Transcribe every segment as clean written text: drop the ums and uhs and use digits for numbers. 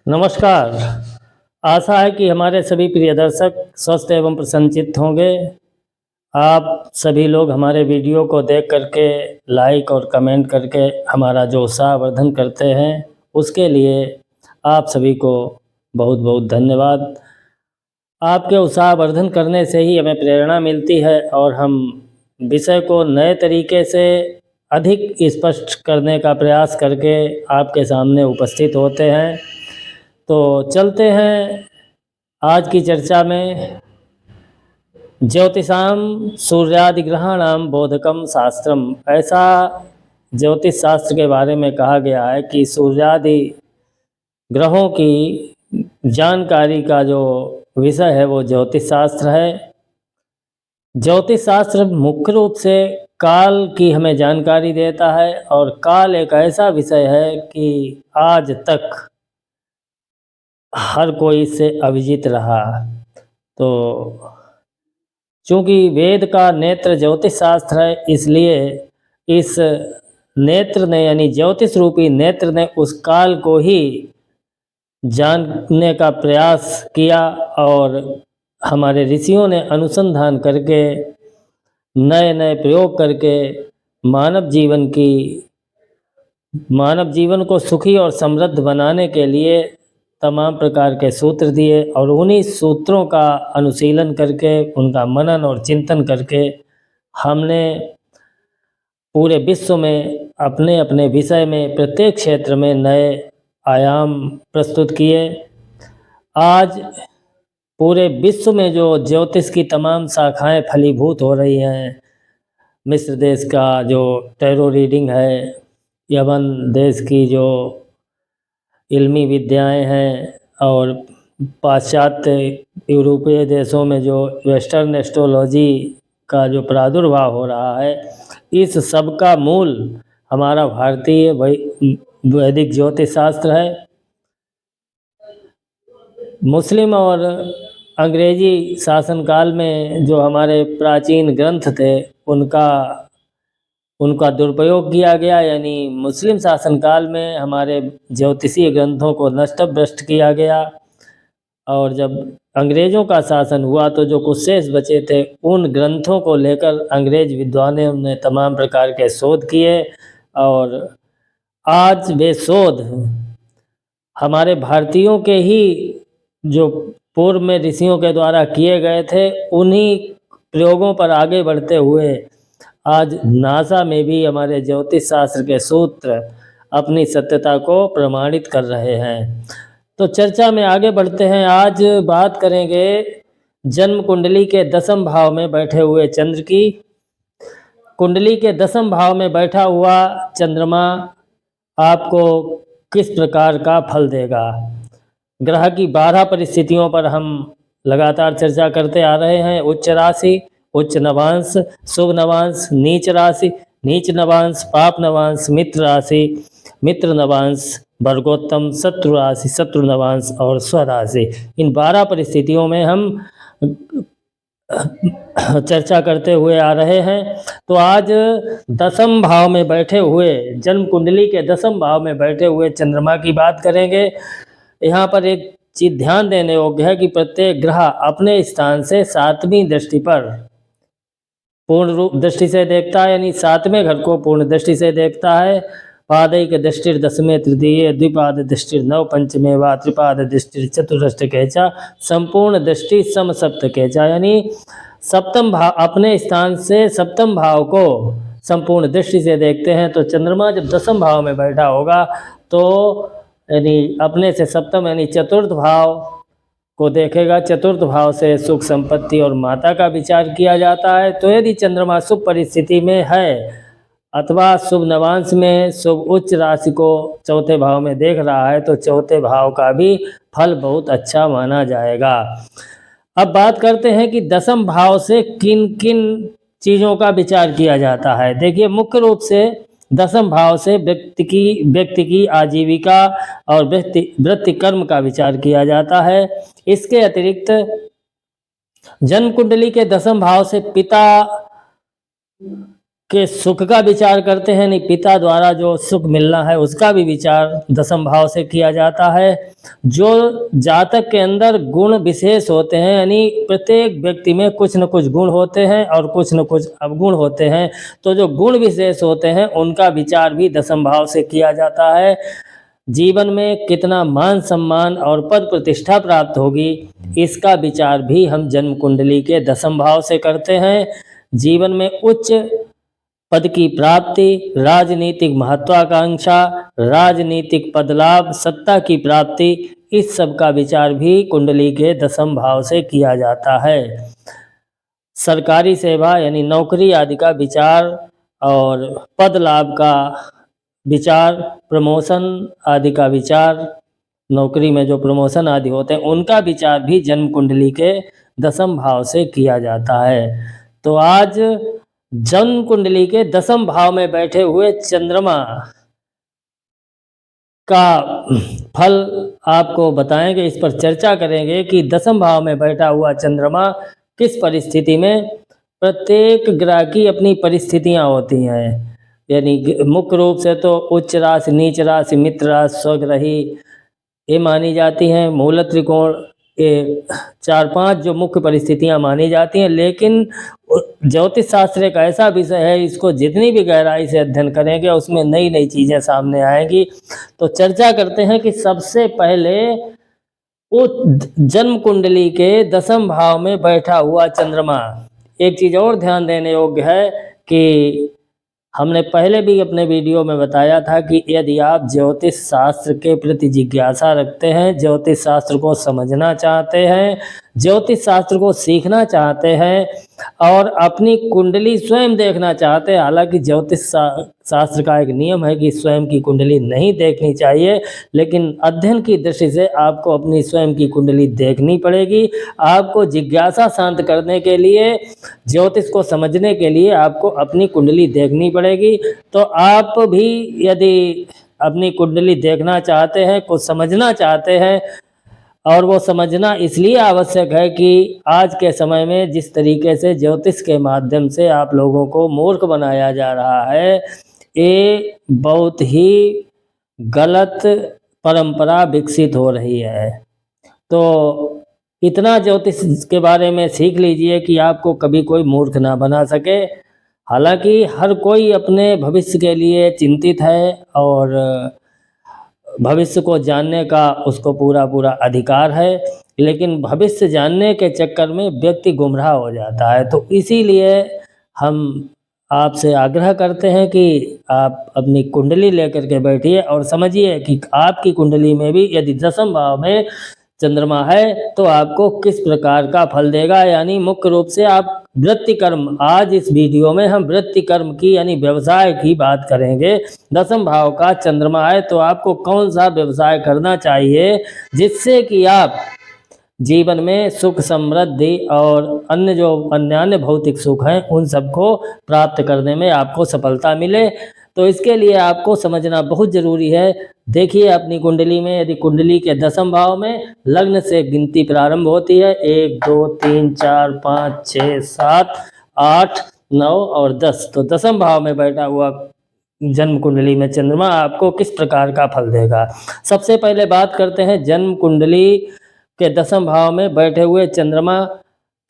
नमस्कार। आशा है कि हमारे सभी प्रिय दर्शक स्वस्थ एवं प्रसन्नचित्त होंगे। आप सभी लोग हमारे वीडियो को देख करके लाइक और कमेंट करके हमारा जो उत्साहवर्धन करते हैं, उसके लिए आप सभी को बहुत बहुत धन्यवाद। आपके उत्साहवर्धन करने से ही हमें प्रेरणा मिलती है और हम विषय को नए तरीके से अधिक स्पष्ट करने का प्रयास करके आपके सामने उपस्थित होते हैं। तो चलते हैं आज की चर्चा में। ज्योतिषाम सूर्यादिग्रहाणाम बोधकम शास्त्रम, ऐसा ज्योतिष शास्त्र के बारे में कहा गया है कि सूर्यादि ग्रहों की जानकारी का जो विषय है वो ज्योतिष शास्त्र है। ज्योतिष शास्त्र मुख्य रूप से काल की हमें जानकारी देता है और काल एक ऐसा विषय है कि आज तक हर कोई इससे अविजित रहा। तो चूँकि वेद का नेत्र ज्योतिष शास्त्र है, इसलिए इस नेत्र ने यानी ज्योतिष रूपी नेत्र ने उस काल को ही जानने का प्रयास किया और हमारे ऋषियों ने अनुसंधान करके नए नए प्रयोग करके मानव जीवन को सुखी और समृद्ध बनाने के लिए तमाम प्रकार के सूत्र दिए और उन्हीं सूत्रों का अनुशीलन करके उनका मनन और चिंतन करके हमने पूरे विश्व में अपने अपने विषय में प्रत्येक क्षेत्र में नए आयाम प्रस्तुत किए। आज पूरे विश्व में जो ज्योतिष की तमाम शाखाएं फलीभूत हो रही हैं, मिस्र देश का जो टैरो रीडिंग है, यमन देश की जो इल्मी विद्याएं हैं और पाश्चात्य यूरोपीय देशों में जो वेस्टर्न एस्ट्रोलॉजी का जो प्रादुर्भाव हो रहा है, इस सब का मूल हमारा भारतीय वैदिक ज्योतिष शास्त्र है। मुस्लिम और अंग्रेजी शासनकाल में जो हमारे प्राचीन ग्रंथ थे उनका दुरुपयोग किया गया, यानी मुस्लिम शासनकाल में हमारे ज्योतिषीय ग्रंथों को नष्ट भ्रष्ट किया गया और जब अंग्रेज़ों का शासन हुआ तो जो कुछ शेष बचे थे उन ग्रंथों को लेकर अंग्रेज विद्वानों ने तमाम प्रकार के शोध किए और आज वे शोध हमारे भारतीयों के ही जो पूर्व में ऋषियों के द्वारा किए गए थे उन्हीं प्रयोगों पर आगे बढ़ते हुए आज नासा में भी हमारे ज्योतिष शास्त्र के सूत्र अपनी सत्यता को प्रमाणित कर रहे हैं। तो चर्चा में आगे बढ़ते हैं। आज बात करेंगे जन्म कुंडली के 10वें भाव में बैठे हुए चंद्र की। कुंडली के 10वें भाव में बैठा हुआ चंद्रमा आपको किस प्रकार का फल देगा। ग्रह की 12 परिस्थितियों पर हम लगातार चर्चा करते आ रहे हैं। उच्च राशि, उच्च नवांश, शुभ नवांश, नीच राशि, नीच नवांश, पाप नवांश, मित्र राशि, मित्र नवांश, वर्गोत्तम, शत्रु राशि, शत्रु नवांश और स्वराशि। इन 12 परिस्थितियों में हम चर्चा करते हुए आ रहे हैं। तो आज 10वें भाव में बैठे हुए जन्म कुंडली के 10वें भाव में बैठे हुए चंद्रमा की बात करेंगे। यहाँ पर एक चीज ध्यान देने योग्य है कि प्रत्येक ग्रह अपने स्थान से 7वीं दृष्टि पर पूर्ण रूप दृष्टि से देखता है, यानी 7वें घर को पूर्ण दृष्टि से देखता है। पादैक दृष्टिर 10वें तृतीय, द्विपाद दृष्टिर 9 पंचमे व त्रिपाद दृष्टिर चतुर्थ केचा, संपूर्ण दृष्टि सम सप्त केचा, यानी सप्तम भाव अपने स्थान से सप्तम भाव को संपूर्ण दृष्टि से देखते हैं। तो चंद्रमा जब 10वें भाव में बैठा होगा तो यानी अपने से सप्तम यानी चतुर्थ भाव को देखेगा। चतुर्थ भाव से सुख संपत्ति और माता का विचार किया जाता है। तो यदि चंद्रमा शुभ परिस्थिति में है अथवा शुभ नवांश में शुभ उच्च राशि को चौथे भाव में देख रहा है तो चौथे भाव का भी फल बहुत अच्छा माना जाएगा। अब बात करते हैं कि 10वें भाव से किन किन चीज़ों का विचार किया जाता है। देखिए, मुख्य रूप से 10वें भाव से व्यक्ति की आजीविका और वृत्ति कर्म का विचार किया जाता है। इसके अतिरिक्त जन्म कुंडली के 10वें भाव से पिता के सुख का विचार करते हैं, यानी पिता द्वारा जो सुख मिलना है उसका भी विचार दसम भाव से किया जाता है। जो जातक के अंदर गुण विशेष होते हैं, यानी प्रत्येक व्यक्ति में कुछ न कुछ गुण होते हैं और कुछ न कुछ अवगुण होते हैं, तो जो गुण विशेष होते हैं उनका विचार भी दसम भाव से किया जाता है। जीवन में कितना मान सम्मान और पद प्रतिष्ठा प्राप्त होगी, इसका विचार भी हम जन्म कुंडली के दसम भाव से करते हैं। जीवन में उच्च पद की प्राप्ति, राजनीतिक महत्वाकांक्षा, राजनीतिक पद लाभ, सत्ता की प्राप्ति, इस सब का विचार भी कुंडली के दसम भाव से किया जाता है। सरकारी सेवा यानी नौकरी आदि का विचार और पद लाभ का विचार, प्रमोशन आदि का विचार, नौकरी में जो प्रमोशन आदि होते हैं उनका विचार भी जन्म कुंडली के दसम भाव से किया जाता है। तो आज जन्म कुंडली के दसम भाव में बैठे हुए चंद्रमा का फल आपको बताएंगे, इस पर चर्चा करेंगे कि दसम भाव में बैठा हुआ चंद्रमा किस परिस्थिति में, प्रत्येक ग्रह की अपनी परिस्थितियां होती हैं, यानी मुख्य रूप से तो उच्च राशि, नीच राशि, मित्र राशि, स्वग्रही ये मानी जाती हैं। मूल त्रिकोण, ये 4-5 जो मुख्य परिस्थितियां मानी जाती हैं। लेकिन ज्योतिष शास्त्र एक ऐसा विषय है, इसको जितनी भी गहराई से अध्ययन करेंगे उसमें नई नई चीज़ें सामने आएंगी। तो चर्चा करते हैं कि सबसे पहले वो जन्म कुंडली के दसम भाव में बैठा हुआ चंद्रमा। एक चीज़ और ध्यान देने योग्य है कि हमने पहले भी अपने वीडियो में बताया था कि यदि आप ज्योतिष शास्त्र के प्रति जिज्ञासा रखते हैं, ज्योतिष शास्त्र को समझना चाहते हैं, ज्योतिष शास्त्र को सीखना चाहते हैं और अपनी कुंडली स्वयं देखना चाहते हैं, हालांकि ज्योतिष शास्त्र का एक नियम है कि स्वयं की कुंडली नहीं देखनी चाहिए, लेकिन अध्ययन की दृष्टि से आपको अपनी स्वयं की कुंडली देखनी पड़ेगी। आपको जिज्ञासा शांत करने के लिए, ज्योतिष को समझने के लिए आपको अपनी कुंडली देखनी पड़ेगी। तो आप भी यदि अपनी कुंडली देखना चाहते हैं, कुछ समझना चाहते हैं, और वो समझना इसलिए आवश्यक है कि आज के समय में जिस तरीके से ज्योतिष के माध्यम से आप लोगों को मूर्ख बनाया जा रहा है, ये बहुत ही गलत परंपरा विकसित हो रही है। तो इतना ज्योतिष के बारे में सीख लीजिए कि आपको कभी कोई मूर्ख ना बना सके। हालांकि हर कोई अपने भविष्य के लिए चिंतित है और भविष्य को जानने का उसको पूरा पूरा अधिकार है, लेकिन भविष्य जानने के चक्कर में व्यक्ति गुमराह हो जाता है। तो इसीलिए हम आपसे आग्रह करते हैं कि आप अपनी कुंडली लेकर के बैठिए और समझिए कि आपकी कुंडली में भी यदि दसम भाव में चंद्रमा है तो आपको किस प्रकार का फल देगा। यानी मुख्य रूप से आप वृत्ति कर्म, आज इस वीडियो में हम वृत्ति कर्म की यानी व्यवसाय की बात करेंगे। दसम भाव का चंद्रमा है तो आपको कौन सा व्यवसाय करना चाहिए जिससे कि आप जीवन में सुख, समृद्धि और अन्य जो अन्य भौतिक सुख हैं उन सबको प्राप्त करने में आपको सफलता मिले। तो इसके लिए आपको समझना बहुत ज़रूरी है। देखिए अपनी कुंडली में, यदि कुंडली के दसम भाव में लग्न से गिनती प्रारंभ होती है, 1 2 3 4 5 6 7 8 9 और 10, तो दसम भाव में बैठा हुआ जन्म कुंडली में चंद्रमा आपको किस प्रकार का फल देगा। सबसे पहले बात करते हैं जन्म कुंडली के दसम भाव में बैठे हुए चंद्रमा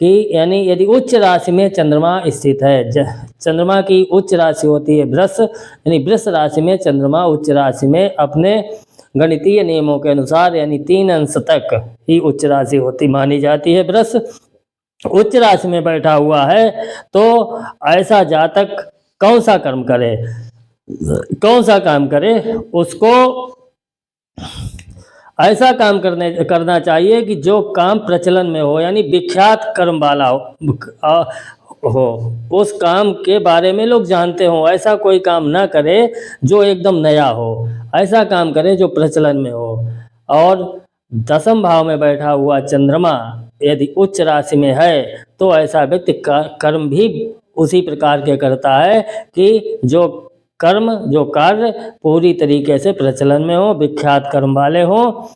की, यानी यदि उच्च राशि में चंद्रमा स्थित है। चंद्रमा की उच्च राशि होती है वृष, यानी वृष राशि में चंद्रमा उच्च राशि में अपने गणितीय नियमों के अनुसार यानी 3 अंश तक ही उच्च राशि होती मानी जाती है। वृष उच्च राशि में बैठा हुआ है तो ऐसा जातक कौन सा कर्म करे, कौन सा काम करे, उसको ऐसा काम करना चाहिए कि जो काम प्रचलन में हो, यानी विख्यात कर्म वाला हो, उस काम के बारे में लोग जानते हो। ऐसा कोई काम ना करे जो एकदम नया हो, ऐसा काम करे जो प्रचलन में हो। और दसम भाव में बैठा हुआ चंद्रमा यदि उच्च राशि में है तो ऐसा व्यक्ति कर्म भी उसी प्रकार के करता है कि जो कर्म, जो कार्य पूरी तरीके से प्रचलन में हो, विख्यात कर्म वाले हो।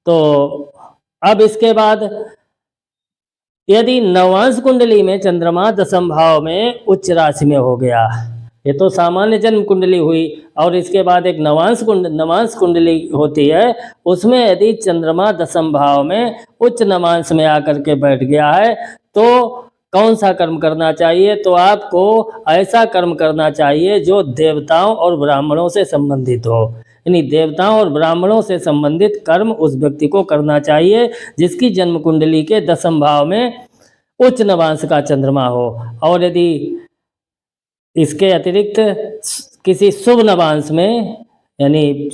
तो अब इसके बाद यदि नवांश कुंडली में चंद्रमा दसम भाव में उच्च राशि में हो गया ये तो सामान्य जन्म कुंडली हुई। और इसके बाद एक नवांश कुंडली होती है, उसमें यदि चंद्रमा दसम भाव में उच्च नवांश में आकर के बैठ गया है तो कौन सा कर्म करना चाहिए? तो आपको ऐसा कर्म करना चाहिए जो देवताओं और ब्राह्मणों से संबंधित हो। यानी देवताओं और ब्राह्मणों से संबंधित कर्म उस व्यक्ति को करना चाहिए जिसकी जन्म कुंडली के दसम भाव में उच्च नवांश का चंद्रमा हो। और यदि इसके अतिरिक्त किसी शुभ नवांश में, यानी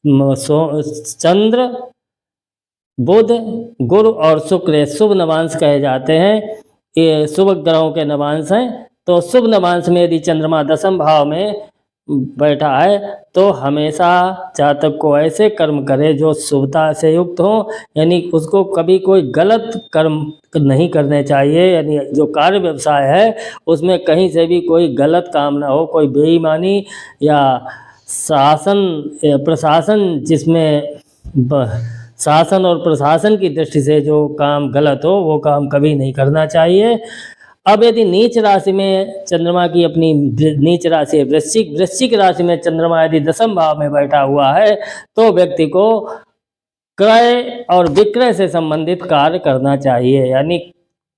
चंद्र, बुध, गुरु और शुक्र शुभ नवांश कहे जाते हैं, ये शुभ ग्रहों के नवांश हैं। तो शुभ नवांश में यदि चंद्रमा दसम भाव में बैठा है तो हमेशा जातक को ऐसे कर्म करे जो शुभता से युक्त हो, यानी उसको कभी कोई गलत कर्म नहीं करने चाहिए। यानी जो कार्य व्यवसाय है उसमें कहीं से भी कोई गलत काम ना हो, कोई बेईमानी या प्रशासन जिसमें शासन और प्रशासन की दृष्टि से जो काम गलत हो वो काम कभी नहीं करना चाहिए। अब यदि नीच राशि में चंद्रमा की अपनी नीच राशि है वृश्चिक राशि में चंद्रमा यदि दसम भाव में बैठा हुआ है तो व्यक्ति को क्रय और विक्रय से संबंधित कार्य करना चाहिए, यानी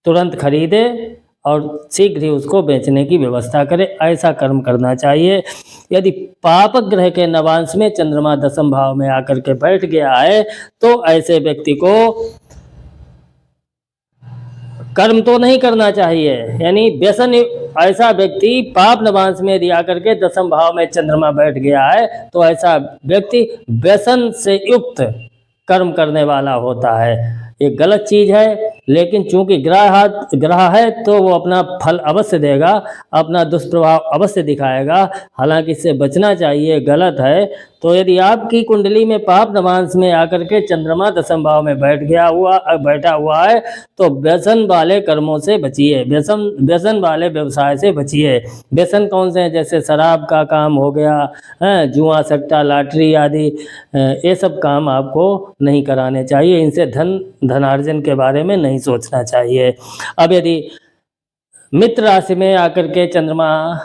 तुरंत खरीदे और शीघ्र ही उसको बेचने की व्यवस्था करे, ऐसा कर्म करना चाहिए। यदि पाप ग्रह के नवांश में चंद्रमा दसम भाव में आकर के बैठ गया है तो ऐसे व्यक्ति को कर्म तो नहीं करना चाहिए, यानी व्यसन, ऐसा व्यक्ति पाप नवांश में यदि आकर के दसम भाव में चंद्रमा बैठ गया है तो ऐसा व्यक्ति व्यसन से युक्त कर्म करने वाला होता है। ये गलत चीज है, लेकिन चूंकि ग्रह है तो वो अपना फल अवश्य देगा, अपना दुष्प्रभाव अवश्य दिखाएगा, हालांकि इससे बचना चाहिए, गलत है। तो यदि आपकी कुंडली में पाप नवांश में आकर के चंद्रमा दसम भाव में बैठा हुआ है तो व्यसन वाले कर्मों से बचिए, व्यसन वाले व्यवसाय से बचिए। व्यसन कौन से हैं? जैसे शराब का काम हो गया, जुआ सट्टा लॉटरी आदि, ये सब काम आपको नहीं कराने चाहिए, इनसे धनार्जन के बारे में नहीं सोचना चाहिए। अब यदि मित्र राशि में आकर के चंद्रमा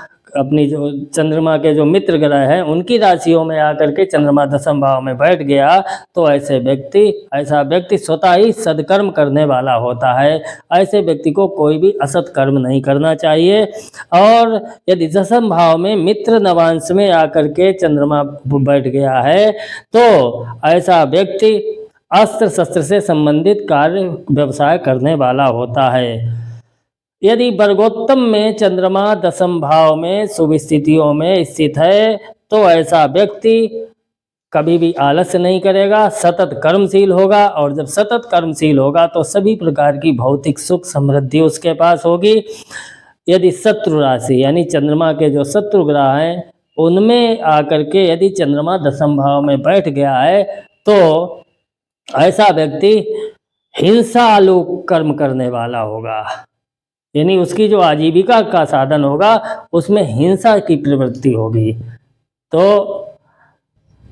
के जो मित्र ग्रह हैं उनकी राशियों में आकर के चंद्रमा दसम भाव में बैठ गया तो ऐसा व्यक्ति स्वतः ही सदकर्म करने वाला होता है। ऐसे व्यक्ति को कोई भी असत कर्म नहीं करना चाहिए। और यदि दसम भाव में मित्र नवांश में आकर के चंद्रमा बैठ गया है तो ऐसा व्यक्ति अस्त्र शस्त्र से संबंधित कार्य व्यवसाय करने वाला होता है। यदि वर्गोत्तम में चंद्रमा दसम भाव में शुभ स्थितियों में स्थित है तो ऐसा व्यक्ति कभी भी आलस्य नहीं करेगा, सतत कर्मशील होगा, और जब सतत कर्मशील होगा तो सभी प्रकार की भौतिक सुख समृद्धि उसके पास होगी। यदि शत्रु राशि यानी चंद्रमा के जो शत्रु ग्रह हैं उनमें आकर के यदि चंद्रमा दसम भाव में बैठ गया है तो ऐसा व्यक्ति हिंसालु कर्म करने वाला होगा, यानी उसकी जो आजीविका का साधन होगा उसमें हिंसा की प्रवृत्ति होगी। तो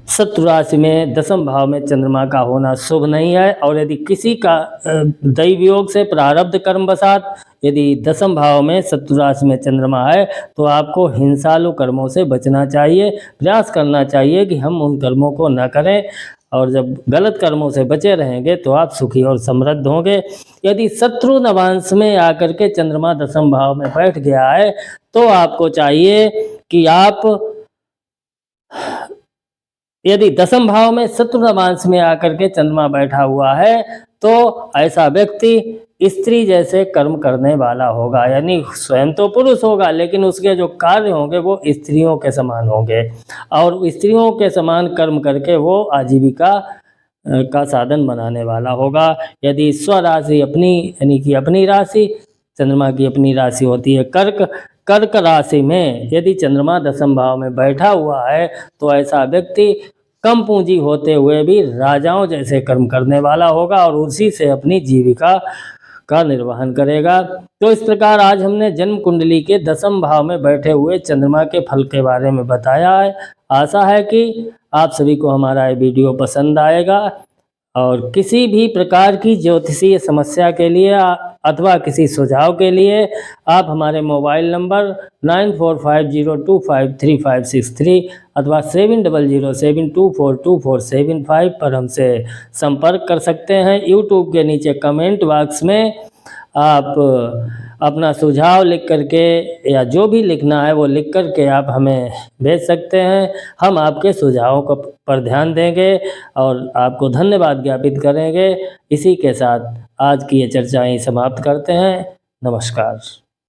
शत्रु राशि में दसम भाव में चंद्रमा का होना शुभ नहीं है। और यदि किसी का दैव योग से प्रारब्ध कर्म वसात यदि दसम भाव में शत्रु राशि में चंद्रमा है तो आपको हिंसालु कर्मों से बचना चाहिए, प्रयास करना चाहिए कि हम उन कर्मों को न करें, और जब गलत कर्मों से बचे रहेंगे तो आप सुखी और समृद्ध होंगे। यदि शत्रु नवांश में आकर के चंद्रमा दसम भाव में बैठ गया है तो आपको चाहिए कि आप, यदि दसम भाव में शत्रु नवांश में आकर के चंद्रमा बैठा हुआ है तो ऐसा व्यक्ति स्त्री जैसे कर्म करने वाला होगा, यानी स्वयं तो पुरुष होगा लेकिन उसके जो कार्य होंगे वो स्त्रियों के समान होंगे, और स्त्रियों के समान कर्म करके वो आजीविका का साधन बनाने वाला होगा। यदि स्वराशि अपनी यानी कि अपनी राशि, चंद्रमा की अपनी राशि होती है कर्क राशि में यदि चंद्रमा दसम भाव में बैठा हुआ है तो ऐसा व्यक्ति कम पूंजी होते हुए भी राजाओं जैसे कर्म करने वाला होगा और उसी से अपनी जीविका का निर्वहन करेगा। तो इस प्रकार आज हमने जन्म कुंडली के दसम भाव में बैठे हुए चंद्रमा के फल के बारे में बताया है। आशा है कि आप सभी को हमारा ये वीडियो पसंद आएगा, और किसी भी प्रकार की ज्योतिषीय समस्या के लिए अथवा किसी सुझाव के लिए आप हमारे मोबाइल नंबर 9450253563 अथवा 7007242475 पर हमसे संपर्क कर सकते हैं। यूट्यूब के नीचे कमेंट बॉक्स में आप अपना सुझाव लिख करके या जो भी लिखना है वो लिख करके आप हमें भेज सकते हैं। हम आपके सुझावों को पर ध्यान देंगे और आपको धन्यवाद ज्ञापित करेंगे। इसी के साथ आज की ये चर्चाएं समाप्त करते हैं। नमस्कार।